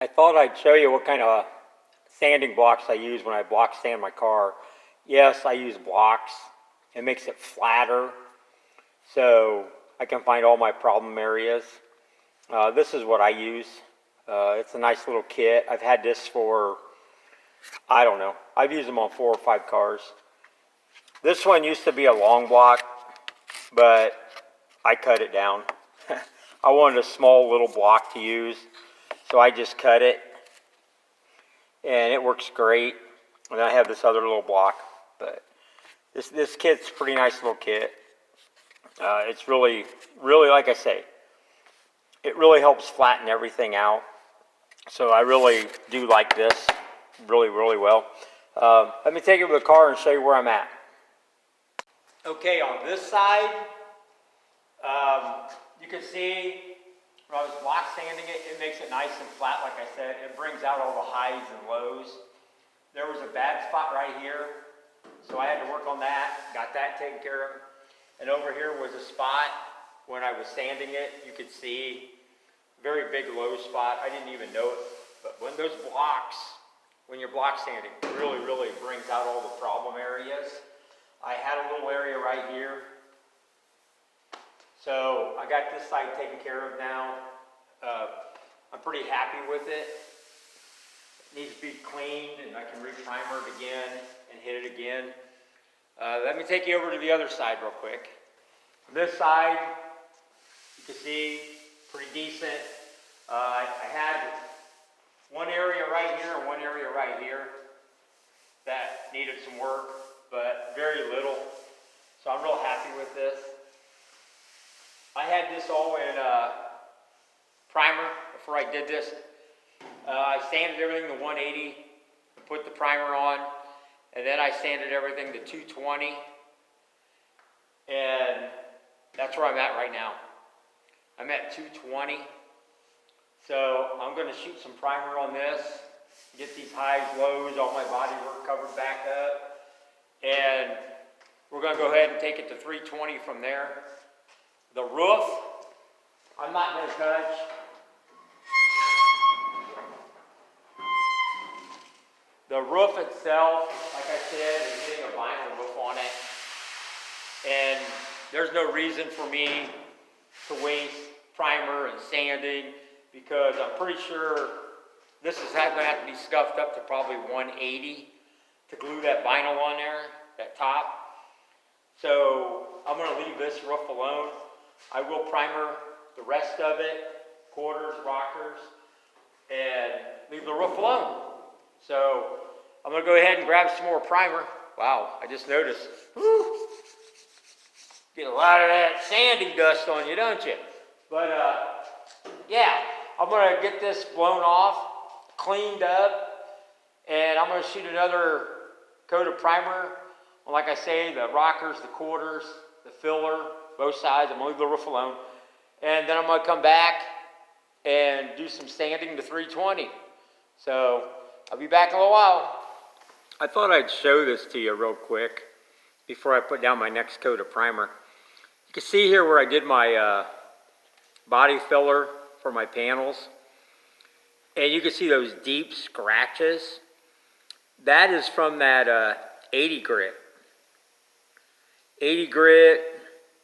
I thought I'd show you what kind of sanding blocks I use when I block sand my car. Yes, I use blocks. It makes it flatter so I can find all my problem areas. This is what I use. It's a nice little kit. I've had this for, I don't know, I've used them on 4 or 5 cars. This one used to be a long block, but I cut it down. I wanted a small little block to use, so I just cut it, and it works great. And I have this other little block, but this kit's a pretty nice little kit. It's really, like I say, it really helps flatten everything out. So I really do like this really well. Let me take it to the car and show you where I'm at. Okay, on this side, you can see when I was block sanding it, it makes it nice and flat, like I said. It brings out all the highs and lows. There was a bad spot right here, so I had to work on that, got that taken care of. And over here was a spot when I was sanding it, you could see very big low spot. I didn't even know it, but when those blocks, when you're block sanding, really brings out all the problem areas. I had a little area right here. So I got this side taken care of now. I'm pretty happy with it. It needs to be cleaned, and I can re-primer it again and hit it again. Let me take you over to the other side real quick. This side, you can see, pretty decent. I had one area right here and one area right here that needed some work, but very little. So I'm real happy with this. I had this all in primer before I did this. I sanded everything to 180 and put the primer on, and then I sanded everything to 220, and that's where I'm at right now. I'm at 220, so I'm going to shoot some primer on this, get these highs, lows, all my body work covered back up, and we're going to go ahead and take it to 320 from there. The roof, I'm not going to touch. The roof itself, like I said, is getting a vinyl roof on it. And there's no reason for me to waste primer and sanding, because I'm pretty sure this is going to have to be scuffed up to probably 180 to glue that vinyl on there, that top. So I'm going to leave this roof alone. I will primer the rest of it, quarters, rockers, and leave the roof alone. So I'm going to go ahead and grab some more primer. Wow, I just noticed. Whew, get a lot of that sanding dust on you, don't you? But yeah, I'm going to get this blown off, cleaned up, and I'm going to shoot another coat of primer. Like I say, the rockers, the quarters, the filler, both sides. I'm going to leave the roof alone. And then I'm going to come back and do some sanding to 320. So I'll be back in a little while. I thought I'd show this to you real quick before I put down my next coat of primer. You can see here where I did my body filler for my panels. And you can see those deep scratches. That is from that 80 grit. 80 grit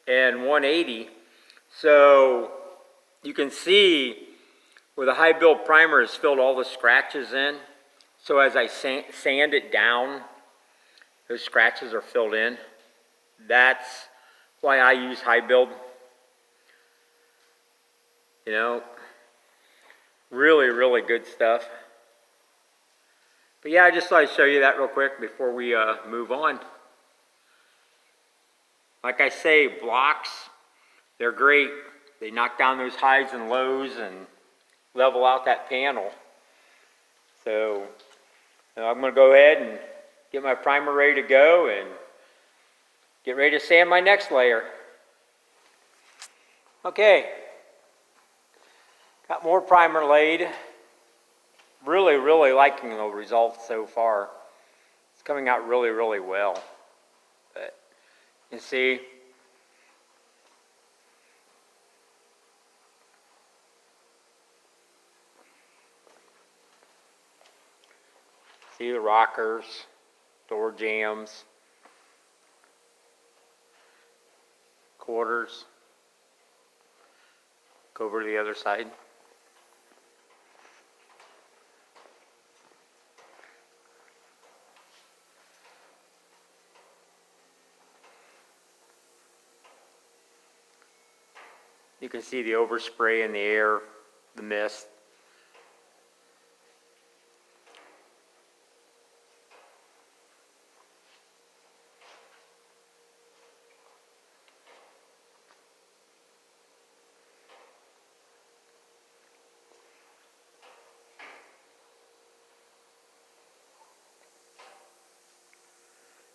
and 180. So you can see where the high build primer has filled all the scratches in. So as I sand it down, those scratches are filled in. That's why I use high build. You know, really good stuff. But yeah, I just thought I'd show you that real quick before we move on. Like I say, blocks, they're great. They knock down those highs and lows and level out that panel. So I'm going to go ahead and get my primer ready to go and get ready to sand my next layer. Okay, got more primer laid. Really liking the results so far. It's coming out really well. But you can see, See the rockers, door jambs, quarters. Go over to the other side. You can see the overspray in the air, the mist.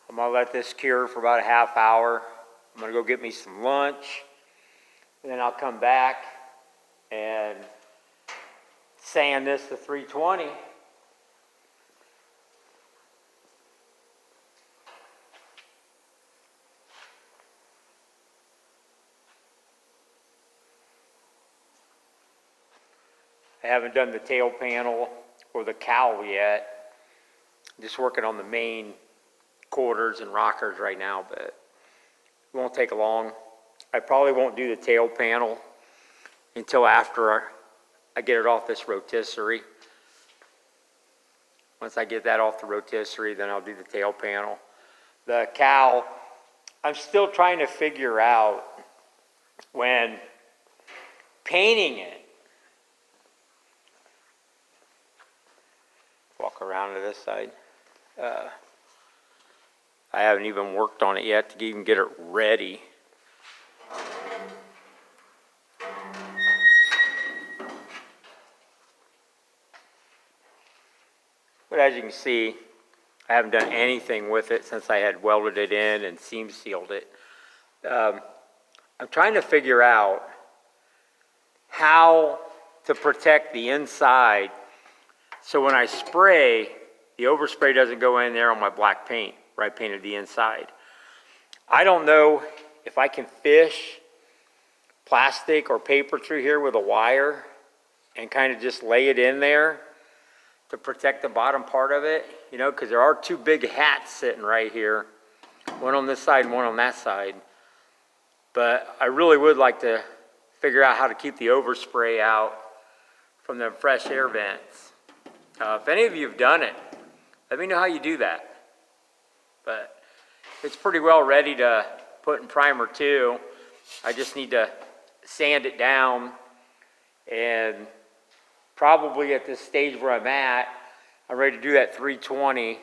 I'm gonna let this cure for about a half hour. I'm gonna go get me some lunch, and then I'll come back and sand this to 320. I haven't done the tail panel or the cowl yet. I'm just working on the main quarters and rockers right now, but it won't take long. I probably won't do the tail panel until after I get it off this rotisserie. Once I get that off the rotisserie, then I'll do the tail panel. The cowl, I'm still trying to figure out when painting it. Walk around to this side. I haven't even worked on it yet to even get it ready. But as you can see, I haven't done anything with it since I had welded it in and seam sealed it. I'm trying to figure out how to protect the inside so when I spray, the overspray doesn't go in there on my black paint where I painted the inside. I don't know if I can fish plastic or paper through here with a wire and kind of just lay it in there to protect the bottom part of it, you know, because there are two big hats sitting right here, one on this side and one on that side. But I really would like to figure out how to keep the overspray out from the fresh air vents. If any of you have done it, let me know how you do that. But it's pretty well ready to put in primer too. I just need to sand it down, and probably at this stage where I'm at, I'm ready to do that 320.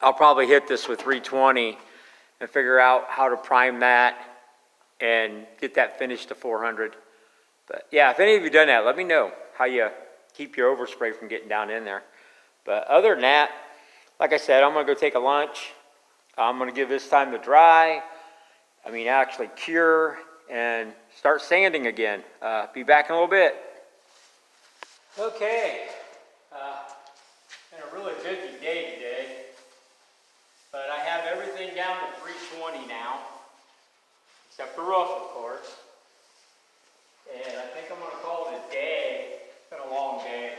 I'll probably hit this with 320 and figure out how to prime that and get that finished to 400. But yeah, if any of you done that, let me know how you keep your overspray from getting down in there. But other than that, like I said, I'm gonna go take a lunch. I'm gonna give this time to dry. Actually cure and start sanding again. Be back in a little bit. Okay, been a really busy day today, but I have everything down to 320 now, except the roof, of course. And I think I'm gonna call it a day. It's been a long day.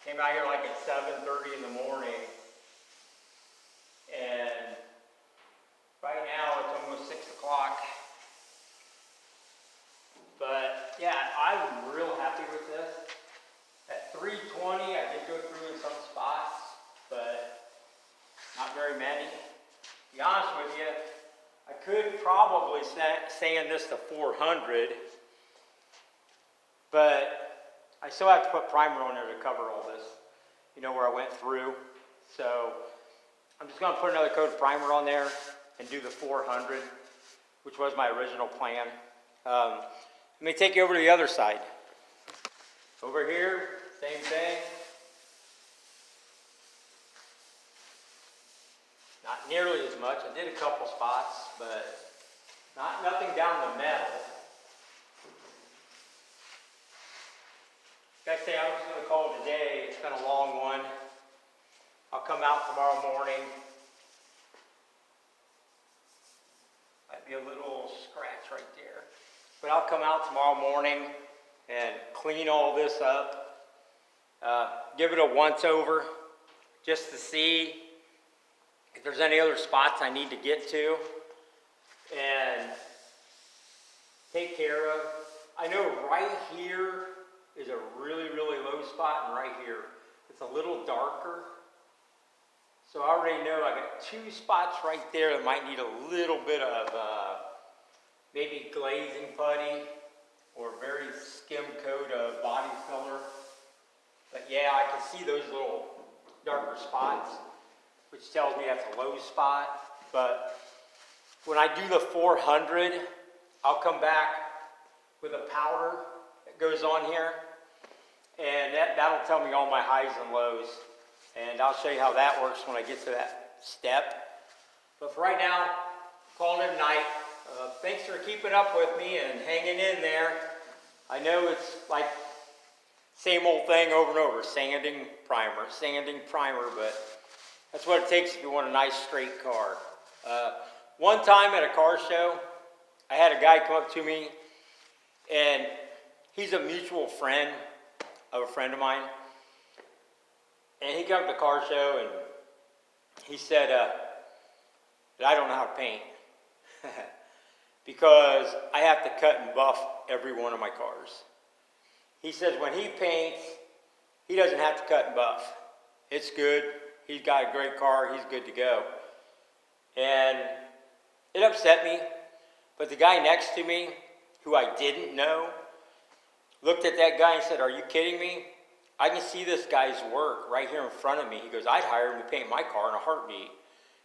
Came out here like at 7:30 in the morning, and right now it's almost 6 o'clock. But yeah, I'm real happy with this. At 320, I did go through in some spots, but not very many. To be honest with you, I could probably sand this to 400, but I still have to put primer on there to cover all this, you know, where I went through. So I'm just gonna put another coat of primer on there and do the 400, which was my original plan. Let me take you over to the other side. Over here, same thing. Not nearly as much. I did a couple spots, but nothing down the metal. Like I say, I was going to call it a day. It's been a long one. I'll come out tomorrow morning. Might be a little scratch right there. But I'll come out tomorrow morning and clean all this up. Give it a once over. just to see if there's any other spots I need to get to and take care of. I know right here is a really, really low spot, and right here, it's a little darker. So I already know I got 2 spots right there that might need a little bit of maybe glazing putty or very skim coat of body filler. But yeah, I can see those little darker spots, which tells me that's a low spot. But when I do the 400, I'll come back with a powder that goes on here, and that'll tell me all my highs and lows. And I'll show you how that works when I get to that step. But for right now, calling it a night. Thanks for keeping up with me and hanging in there. I know it's like same old thing over and over, sanding primer, but that's what it takes if you want a nice straight car. One time at a car show, I had a guy come up to me, and he's a mutual friend of a friend of mine. And he came to the car show and he said that I don't know how to paint because I have to cut and buff every one of my cars. He says when he paints, he doesn't have to cut and buff. It's good. He's got a great car. He's good to go. And it upset me. But the guy next to me, who I didn't know, looked at that guy and said, "Are you kidding me? I can see this guy's work right here in front of me." He goes, "I'd hire him to paint my car in a heartbeat."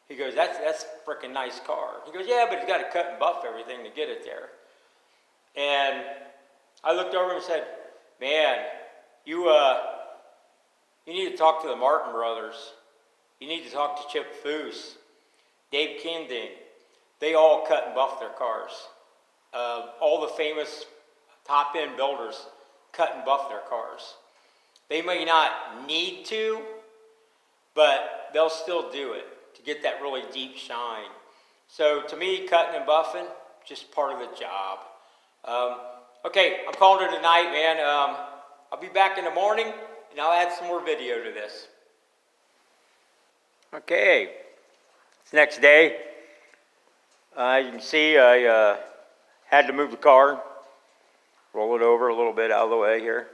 He goes, that's a freaking nice car. He goes, "Yeah, but he's got to cut and buff everything to get it there." And I looked over and said, "Man, you need to talk to the Martin brothers. You need to talk to Chip Foose, Dave Kending. They all cut and buff their cars. All the famous top-end builders cut and buff their cars. They may not need to, but they'll still do it to get that really deep shine." So to me, cutting and buffing, just part of the job. Okay, I'm calling it a night, man. I'll be back in the morning, and I'll add some more video to this. Okay, it's the next day. As you can see, I had to move the car, roll it over a little bit out of the way here.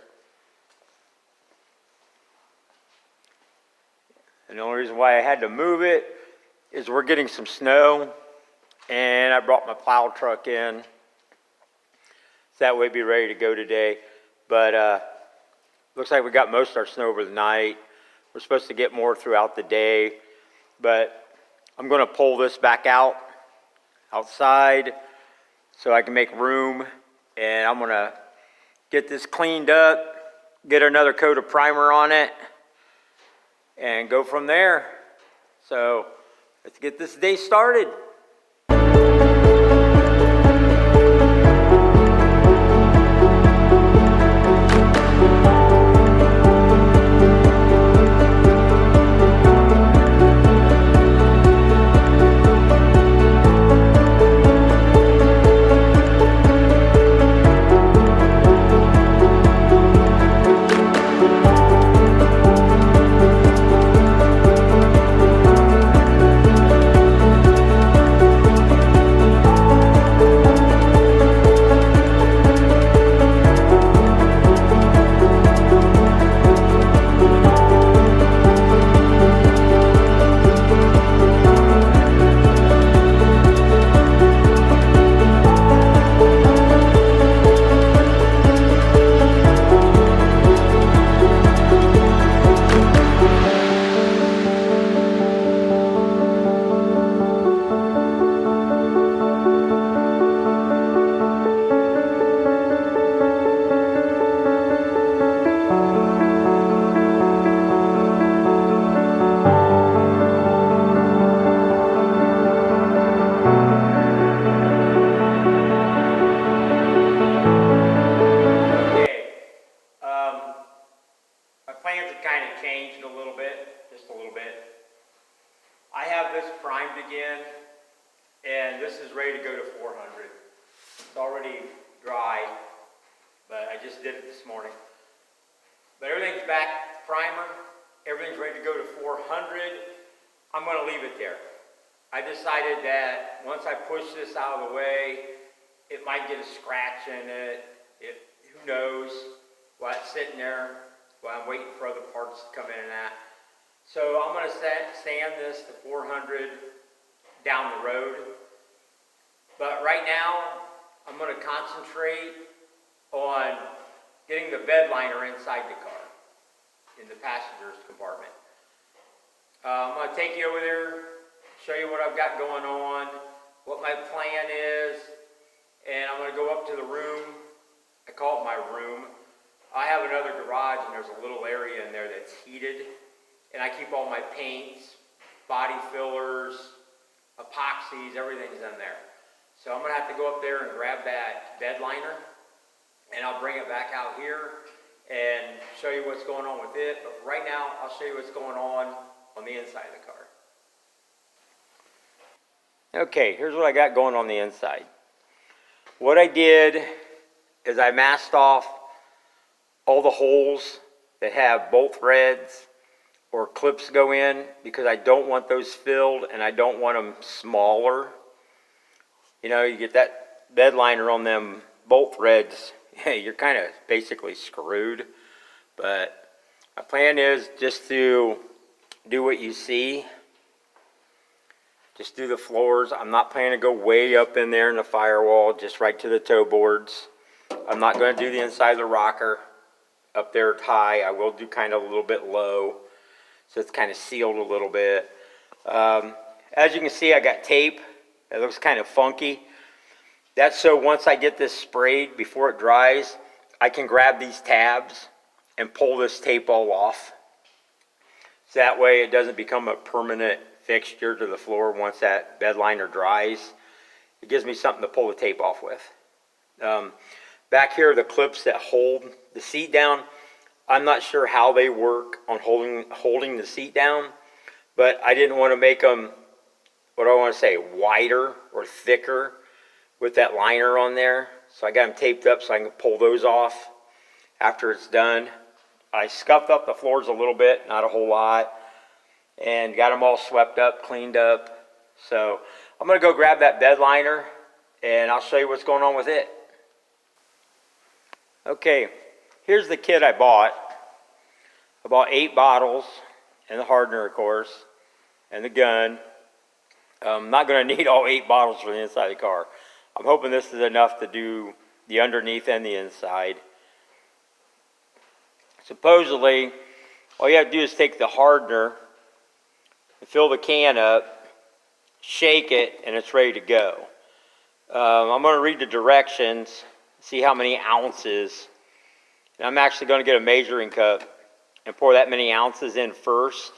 And the only reason why I had to move it is we're getting some snow, and I brought my plow truck in. So that way it'd be ready to go today. But looks like we got most of our snow over the night. We're supposed to get more throughout the day. But I'm going to pull this back outside so I can make room. And I'm going to get this cleaned up, get another coat of primer on it, and go from there. So let's get this day started. I have this primed again, and this is ready to go to 400. It's already dry, but I just did it this morning. But everything's back primer, everything's ready to go to 400. I'm going to leave it there. I decided that once I push this out of the way, it might get a scratch in it. Who knows while it's sitting there, while I'm waiting for other parts to come in and that. So I'm going to sand this to 400 down the road. But right now, I'm going to concentrate on getting the bed liner inside the car, in the passenger's compartment. I'm going to take you over there, show you what I've got going on, what my plan is, and I'm going to go up to the room. I call it my room. I have another garage, and there's a little area in there that's heated, and I keep all my paints, body fillers, epoxies, everything's in there. So I'm going to have to go up there and grab that bed liner, and I'll bring it back out here and show you what's going on with it. But right now, I'll show you what's going on the inside of the car. Okay, here's what I got going on the inside. What I did is I masked off all the holes that have bolt threads or clips go in, because I don't want those filled and I don't want them smaller. You know, you get that bed liner on them bolt threads, you're kind of basically screwed. But my plan is just to do what you see. Just do the floors. I'm not planning to go way up in there in the firewall, just right to the toe boards. I'm not going to do the inside of the rocker up there high. I will do kind of a little bit low, so it's kind of sealed a little bit. As you can see, I got tape. It looks kind of funky. That's so once I get this sprayed, before it dries, I can grab these tabs and pull this tape all off. So that way it doesn't become a permanent fixture to the floor once that bed liner dries. It gives me something to pull the tape off with. Back here are the clips that hold the seat down. I'm not sure how they work on holding the seat down, but I didn't want to make them, what do I want to say, wider or thicker with that liner on there. So I got them taped up so I can pull those off after it's done. I scuffed up the floors a little bit, not a whole lot, and got them all swept up, cleaned up. So I'm going to go grab that bed liner and I'll show you what's going on with it. Okay, here's the kit I bought. I bought 8 bottles and the hardener, of course, and the gun. I'm not going to need all 8 bottles for the inside of the car. I'm hoping this is enough to do the underneath and the inside. Supposedly, all you have to do is take the hardener and fill the can up, shake it, and it's ready to go. I'm going to read the directions, see how many ounces. And I'm actually going to get a measuring cup and pour that many ounces in first,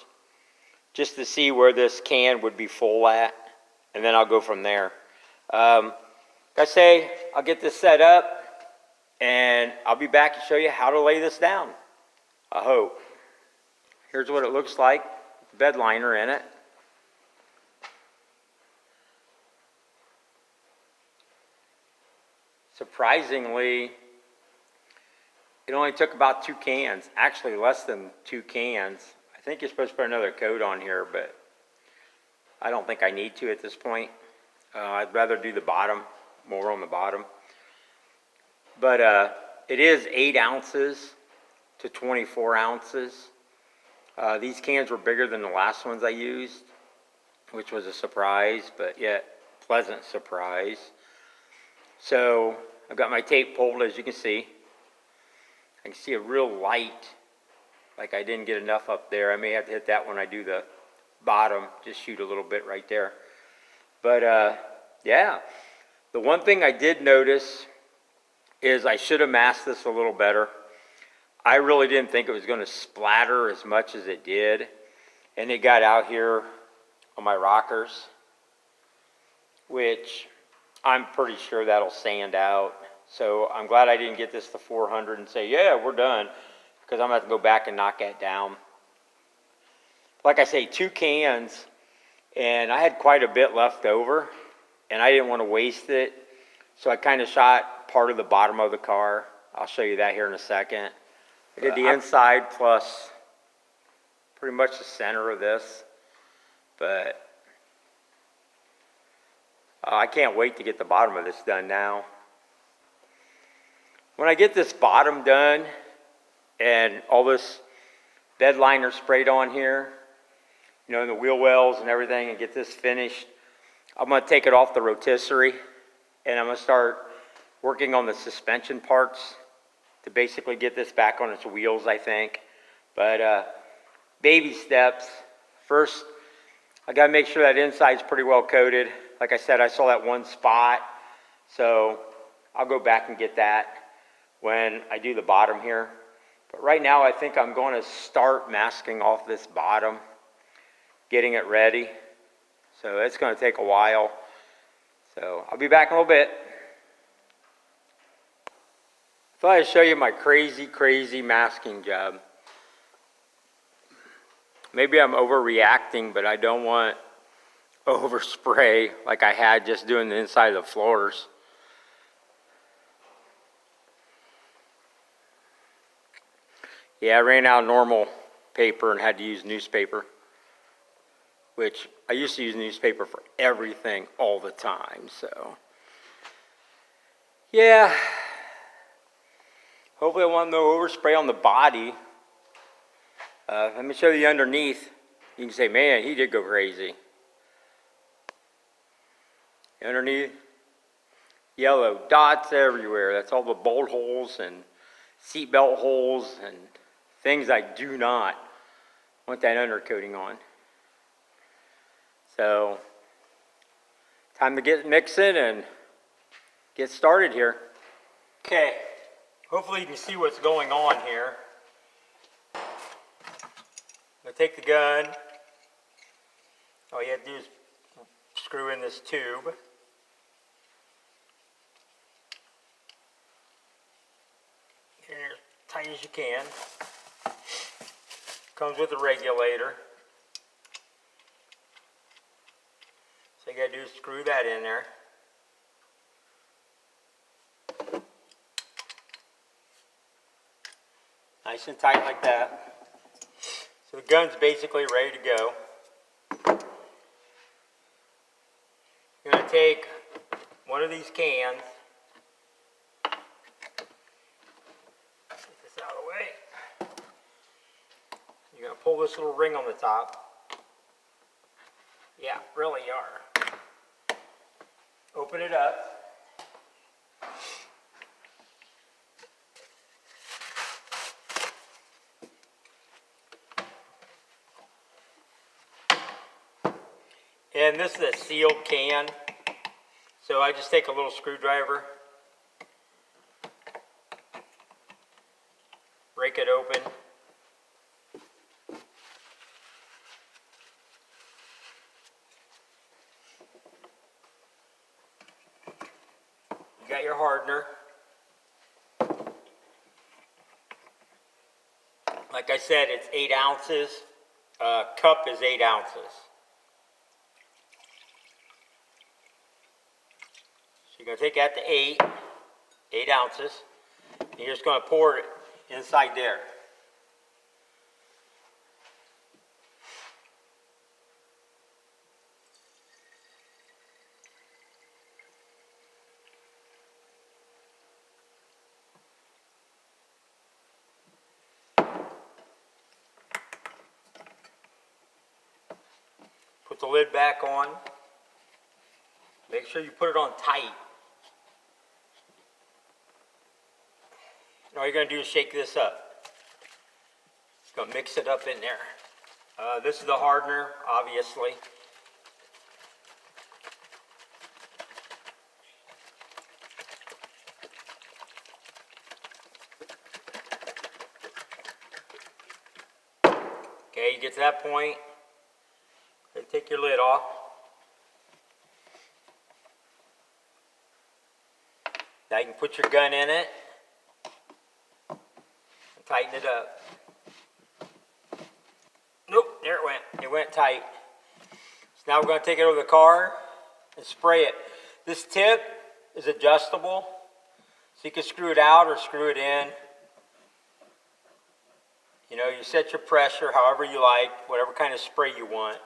just to see where this can would be full at, and then I'll go from there. Like I say, I'll get this set up, and I'll be back to show you how to lay this down. I hope. Here's what it looks like, the bed liner in it. Surprisingly, it only took about 2 cans, actually less than 2 cans. I think you're supposed to put another coat on here, but I don't think I need to at this point. I'd rather do the bottom, more on the bottom. But it is 8 ounces to 24 ounces. These cans were bigger than the last ones I used, which was a surprise, but yet pleasant surprise. So I've got my tape pulled, as you can see. I can see a real light, like I didn't get enough up there. I may have to hit that when I do the bottom, just shoot a little bit right there. But yeah, the one thing I did notice is I should have masked this a little better. I really didn't think it was going to splatter as much as it did, and it got out here on my rockers, which I'm pretty sure that'll sand out. So I'm glad I didn't get this to 400 and say, yeah, we're done, because I'm going to have to go back and knock that down. Like I say, 2 cans, and I had quite a bit left over, and I didn't want to waste it, so I kind of shot part of the bottom of the car. I'll show you that here in a second. I did the inside plus pretty much the center of this, but I can't wait to get the bottom of this done now. When I get this bottom done and all this bed liner sprayed on here, you know, and the wheel wells and everything, and get this finished, I'm going to take it off the rotisserie, and I'm going to start working on the suspension parts to basically get this back on its wheels, I think. But baby steps. First, I got to make sure that inside's pretty well coated. Like I said, I saw that one spot, so I'll go back and get that when I do the bottom here. But right now, I think I'm going to start masking off this bottom, getting it ready. So it's going to take a while. So I'll be back in a little bit. I thought I'd show you my crazy masking job. Maybe I'm overreacting, but I don't want overspray like I had just doing the inside of the floors. Yeah, I ran out of normal paper and had to use newspaper, which I used to use newspaper for everything all the time, so yeah. Hopefully I want no overspray on the body. Let me show you underneath. You can say, man, he did go crazy. Underneath, yellow dots everywhere. That's all the bolt holes and seatbelt holes and things I do not want that undercoating on. So, time to get mixing and get started here. Okay, hopefully you can see what's going on here. I'm going to take the gun. All you have to do is screw in this tube. Get in there as tight as you can. Comes with a regulator. So you got to do is screw that in there. Nice and tight like that. So the gun's basically ready to go. You're going to take one of these cans. Get this out of the way. You're going to pull this little ring on the top. Yeah, really you are. Open it up. And this is a sealed can, so I just take a little screwdriver, break it open. You got your hardener. Like I said, it's 8 ounces. Cup is 8 ounces. You're going to take that to 8 ounces, and you're just going to pour it inside there. Put the lid back on. Make sure you put it on tight. All you're going to do is shake this up. It's going to mix it up in there. This is the hardener, obviously. Okay, you get to that point, take your lid off. Now you can put your gun in it. Tighten it up. Nope, there it went. It went tight. So now we're going to take it over the car and spray it. This tip is adjustable, so you can screw it out or screw it in. You know, you set your pressure however you like, whatever kind of spray you want.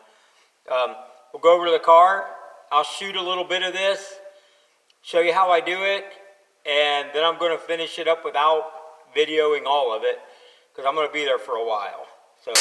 We'll go over to the car. I'll shoot a little bit of this, show you how I do it, and then I'm going to finish it up without videoing all of it because I'm going to be there for a while. So.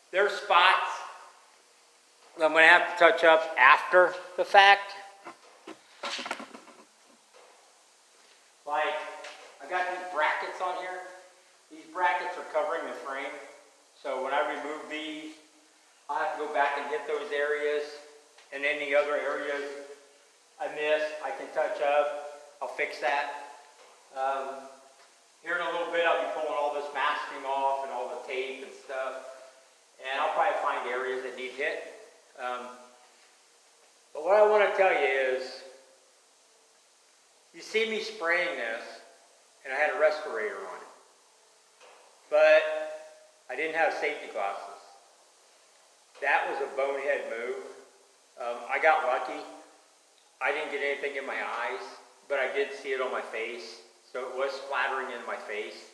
There's spots I'm going to have to touch up after the fact. Like, I got these brackets on here. These brackets are covering the frame. So when I remove these, I'll have to go back and hit those areas. And any other areas I missed, I can touch up. I'll fix that. Here in a little bit, I'll be pulling all this masking off and all the tape and stuff. And I'll probably find areas that need hit. But what I want to tell you is, you see me spraying this, and I had a respirator on it. But I didn't have safety glasses. That was a bonehead move. I got lucky. I didn't get anything in my eyes, but I did see it on my face. So it was splattering in my face.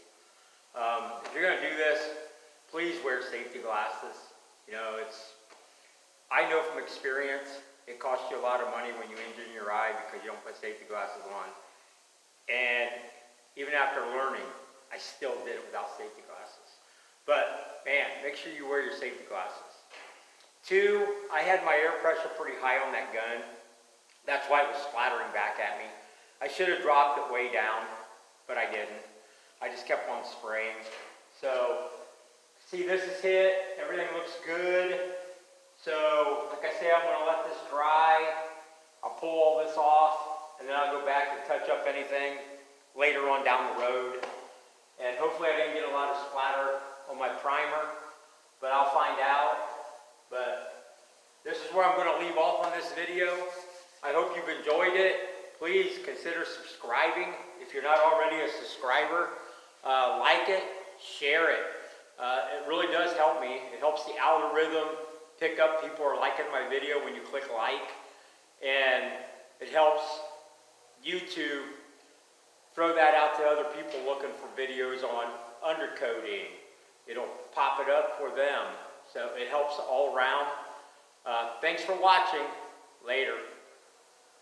If you're going to do this, please wear safety glasses. You know, I know from experience, it costs you a lot of money when you injure your eye because you don't put safety glasses on. And even after learning, I still did it without safety glasses. But man, make sure you wear your safety glasses. 2, I had my air pressure pretty high on that gun. That's why it was splattering back at me. I should have dropped it way down, but I didn't. I just kept on spraying. So See, this is hit, everything looks good. So, like I say, I'm gonna let this dry. I'll pull all this off, and then I'll go back and touch up anything later on down the road. And hopefully I didn't get a lot of splatter on my primer, but I'll find out. But this is where I'm gonna leave off on this video. I hope you've enjoyed it. Please consider subscribing if you're not already a subscriber. Like it, share it. It really does help me. It helps the algorithm pick up people are liking my video when you click like. And it helps YouTube throw that out to other people looking for videos on undercoating. It'll pop it up for them. So it helps all around. Thanks for watching. Later.